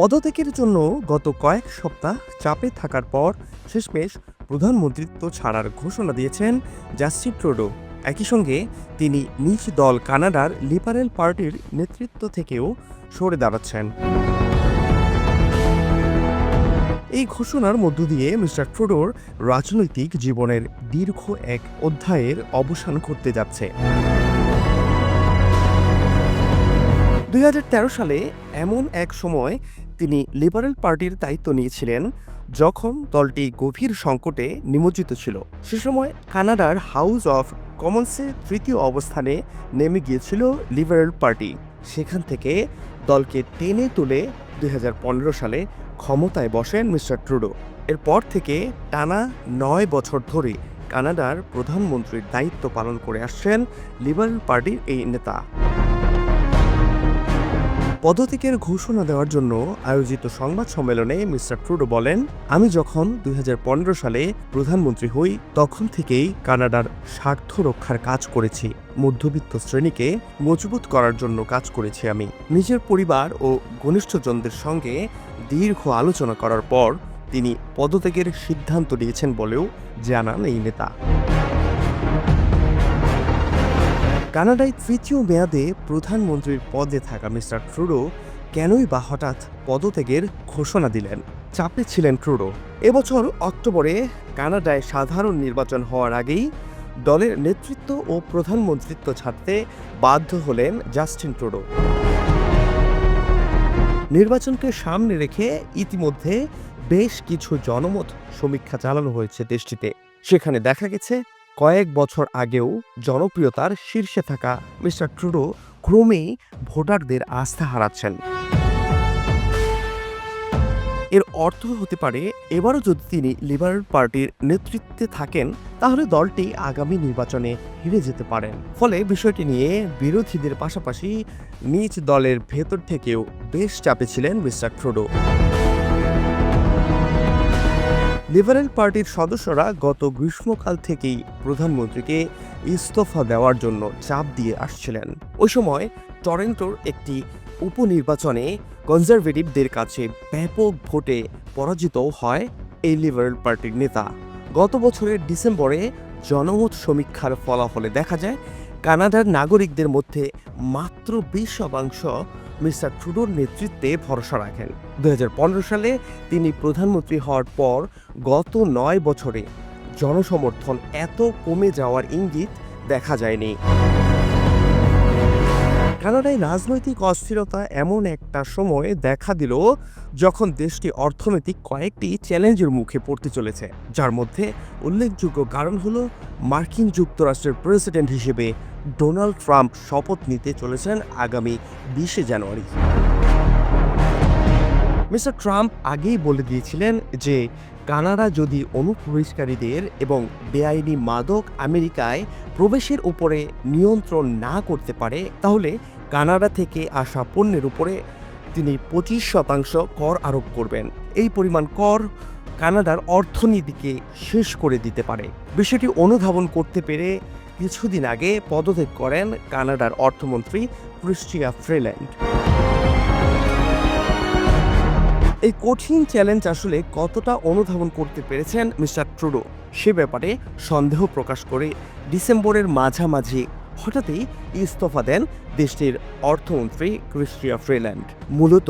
পদত্যাগের জন্য গত কয়েক সপ্তাহ চাপে থাকার পর শেষমেশ প্রধানমন্ত্রিত্ব ছাড়ার ঘোষণা দিয়েছেন জাস্টিন ট্রুডো। একই সঙ্গে তিনি নিজ দল কানাডার লিবারেল পার্টির নেতৃত্ব থেকেও সরে দাঁড়াচ্ছেন। এই ঘোষণার মধ্য দিয়ে মিস্টার ট্রুডোর রাজনৈতিক জীবনের দীর্ঘ এক অধ্যায়ের অবসান করতে যাচ্ছে। 2013 সালে এমন এক সময় তিনি লিবারেল পার্টির দায়িত্ব নিয়েছিলেন যখন দলটি গভীর সংকটে নিমজ্জিত ছিল। সে সময় কানাডার হাউস অফ কমন্সে তৃতীয় অবস্থানে নেমে গিয়েছিল লিবারেল পার্টি। সেখান থেকে দলকে টেনে তুলে 2015 সালে ক্ষমতায় বসেন মিস্টার ট্রুডো। এরপর থেকে টানা 9 বছর ধরে কানাডার প্রধানমন্ত্রীর দায়িত্ব পালন করে আসছেন লিবারেল পার্টির এই নেতা। পদত্যাগের ঘোষণা দেওয়ার জন্য আয়োজিত সংবাদ সম্মেলনে মিস্টার ট্রুডো বলেন, আমি যখন 2015 সালে প্রধানমন্ত্রী হই তখন থেকেই কানাডার স্বার্থ রক্ষার কাজ করেছি। মধ্যবিত্ত শ্রেণীকে মজবুত করার জন্য কাজ করেছি। আমি নিজের পরিবার ও ঘনিষ্ঠজনদের সঙ্গে দীর্ঘ আলোচনা করার পর তিনি পদত্যাগের সিদ্ধান্ত নিয়েছেন বলেও জানান এই নেতা। কানাডায় তৃতীয় মেয়াদে প্রধানমন্ত্রীর পদে থাকা মিস্টার ট্রুডো কেনই বা হঠাৎ পদত্যাগের ঘোষণা দিলেন? চাপে ছিলেন ট্রুডো। এবছর অক্টোবরে কানাডায় সাধারণ নির্বাচন হওয়ার আগেই দলের নেতৃত্ব ও প্রধানমন্ত্রিত্ব ছাড়তে বাধ্য হলেন জাস্টিন ট্রুডো। নির্বাচনকে সামনে রেখে ইতিমধ্যে বেশ কিছু জনমত সমীক্ষা চালানো হয়েছে দেশটিতে। সেখানে দেখা গেছে কয়েক বছর আগেও জনপ্রিয়তার শীর্ষে থাকা মিস্টার ট্রুডো ক্রমেই ভোটারদের আস্থা হারাচ্ছেন। এর অর্থ হতে পারে এবারও যদি তিনি লিবারেল পার্টির নেতৃত্বে থাকেন তাহলে দলটি আগামী নির্বাচনে হেরে যেতে পারেন। ফলে বিষয়টি নিয়ে বিরোধীদের পাশাপাশি নিজ দলের ভেতর থেকেও বেশ চাপে ছিলেন মিস্টার ট্রুডো। লিবারেল পার্টির সদস্যরা গত গ্রীষ্মকাল থেকেই প্রধানমন্ত্রীকে ইস্তফা দেওয়ার জন্য চাপ দিয়ে আসছিলেন। ওই সময় টরন্টোর একটি উপনির্বাচনে কনজারভেটিভদের কাছে ব্যাপক ভোটে পরাজিত হয় এই লিবারেল পার্টির নেতা। গত বছরের ডিসেম্বরে জনমত সমীক্ষার ফলাফলে দেখা যায় কানাডার নাগরিকদের মধ্যে মাত্র 20% মিস্টার ট্রুডোর নেতৃত্বে ভরসা রাখেন। 2015 সালে তিনি প্রধানমন্ত্রী হওয়ার পর গত 9 বছরে জনসমর্থন এত কমে যাওয়ার ইঙ্গিত দেখা যায়নি। কানাডায় রাজনৈতিক অস্থিরতা এমন একটা সময় দেখা দিল যখন দেশটি অর্থনৈতিক কয়েকটি চ্যালেঞ্জের মুখে পড়তে চলেছে, যার মধ্যে উল্লেখযোগ্য কারণ হলো মার্কিন যুক্তরাষ্ট্রের প্রেসিডেন্ট হিসেবে ডোনাল্ড ট্রাম্প শপথ নিতে চলেছেন আগামী 20 জানুয়ারি। মিস্টার ট্রাম্প আগেই বলে দিয়েছিলেন যে কানাডা যদি অনুপ্রবেশকারীদের এবং বেআইনি মাদক আমেরিকায় প্রবেশের উপরে নিয়ন্ত্রণ না করতে পারে তাহলে কানাডা থেকে আসা পণ্যের উপরে তিনি 25% কর আরোপ করবেন। এই পরিমাণ কর কানাডার অর্থনীতিকে শেষ করে দিতে পারে। বিষয়টি অনুধাবন করতে পেরে কিছুদিন আগে পদত্যাগ করেন কানাডার অর্থমন্ত্রী ক্রিস্টিয়া ফ্রিল্যান্ড। এই কঠিন চ্যালেঞ্জ আসলে কতটা অনুধাবন করতে পেরেছেন মিস্টার ট্রুডো সে ব্যাপারে সন্দেহ প্রকাশ করে ডিসেম্বরের মাঝামাঝি হঠাৎই ইস্তফা দেন দেশটির অর্থমন্ত্রী ক্রিস্টিয়া ফ্রিল্যান্ড। মূলত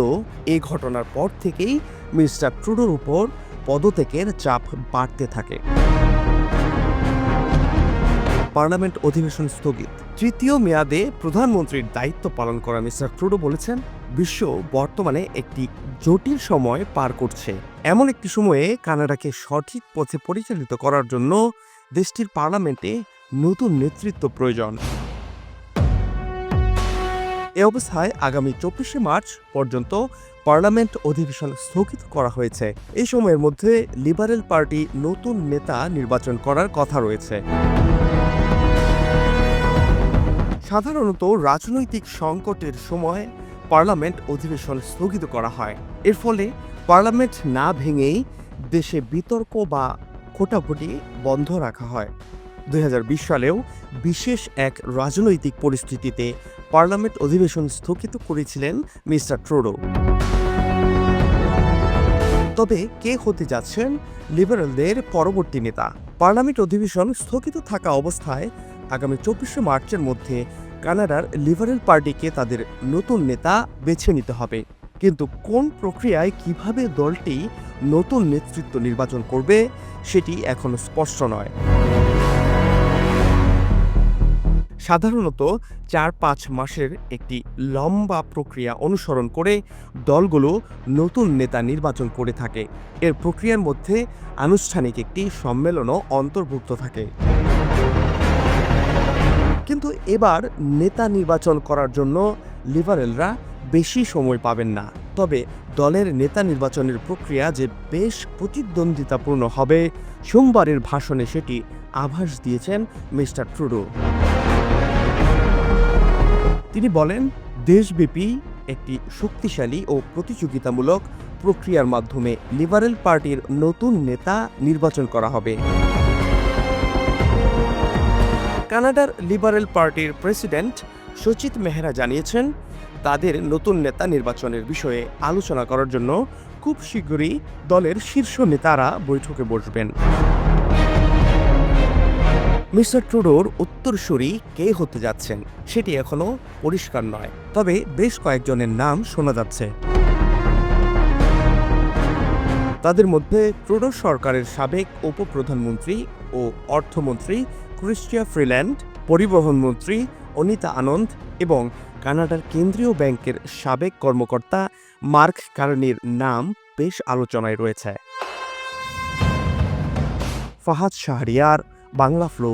এই ঘটনার পর থেকেই মিস্টার ট্রুডোর উপর পদত্যাগের চাপ বাড়তে থাকে। পার্লামেন্ট অধিবেশন স্থগিত। তৃতীয় মেয়াদে প্রধানমন্ত্রীর দায়িত্ব পালন করা মিস্টার ট্রুডো বলেছেন, বিশ্ব বর্তমানে একটি জটিল সময় পার করছে। এমন একটি সময়ে কানাডাকে সঠিক পথে পরিচালিত করার জন্য দেশটির পার্লামেন্টে নতুন নেতৃত্ব প্রয়োজন। এ অবস্থায় আগামী 24 মার্চ পর্যন্ত পার্লামেন্ট অধিবেশন স্থগিত করা হয়েছে। এই সময়ের মধ্যে লিবারেল পার্টি নতুন নেতা নির্বাচন করার কথা রয়েছে। সাধারণত রাজনৈতিক সংকটের সময় পার্লামেন্ট অধিবেশন স্থগিত করা হয়। এর ফলে পার্লামেন্ট না ভেঙেই দেশে বিতর্ক বা ভোটাভুটি বন্ধ রাখা হয়। 2020 সালেও বিশেষ এক রাজনৈতিক পরিস্থিতিতে পার্লামেন্ট অধিবেশন স্থগিত করেছিলেন মিস্টার ট্রুডো। তবে কে হতে যাচ্ছেন লিবারেলদের পরবর্তী নেতা? পার্লামেন্ট অধিবেশন স্থগিত থাকা অবস্থায় আগামী 24শে মার্চের মধ্যে কানাডার লিবারেল পার্টিকে তাদের নতুন নেতা বেছে নিতে হবে। কিন্তু কোন প্রক্রিয়ায় কিভাবে দলটি নতুন নেতৃত্ব নির্বাচন করবে সেটি এখনো স্পষ্ট নয়। সাধারণত 4-5 মাসের একটি লম্বা প্রক্রিয়া অনুসরণ করে দলগুলো নতুন নেতা নির্বাচন করে থাকে। এর প্রক্রিয়ার মধ্যে আনুষ্ঠানিক একটি সম্মেলনও অন্তর্ভুক্ত থাকে। কিন্তু এবার নেতা নির্বাচন করার জন্য লিবারেলরা বেশি সময় পাবেন না। তবে দলের নেতা নির্বাচনের প্রক্রিয়া যে বেশ প্রতিদ্বন্দ্বিতাপূর্ণ হবে, সোমবারের ভাষণে সেটি আভাস দিয়েছেন মিস্টার ট্রুডো। তিনি বলেন, দেশব্যাপী একটি শক্তিশালী ও প্রতিযোগিতামূলক প্রক্রিয়ার মাধ্যমে লিবারেল পার্টির নতুন নেতা নির্বাচন করা হবে। কানাডার লিবারেল পার্টির প্রেসিডেন্ট সচিত মেহরা জানিয়েছেন, তাদের নতুন নেতা নির্বাচনের বিষয়ে আলোচনা করার জন্য খুব শীঘ্রই দলের শীর্ষ নেতারা বৈঠকে বসবেন। মিস্টার ট্রুডোর উত্তরসূরি কে হতে যাচ্ছেন সেটি এখনো পরিষ্কার নয়, তবে বেশ কয়েকজনের নাম শোনা যাচ্ছে। তাদের মধ্যে ট্রুডো সরকারের সাবেক উপপ্রধানমন্ত্রী ও অর্থমন্ত্রী ক্রিস্টিয়া ফ্রিল্যান্ড, পরিবহন মন্ত্রী অনিতা আনন্দ এবং কানাডার কেন্দ্রীয় ব্যাংকের সাবেক কর্মকর্তা মার্ক কার্নির নাম বেশ আলোচনায় রয়েছে। ফাহাদ শাহরিয়ার, বাংলা ফ্লো।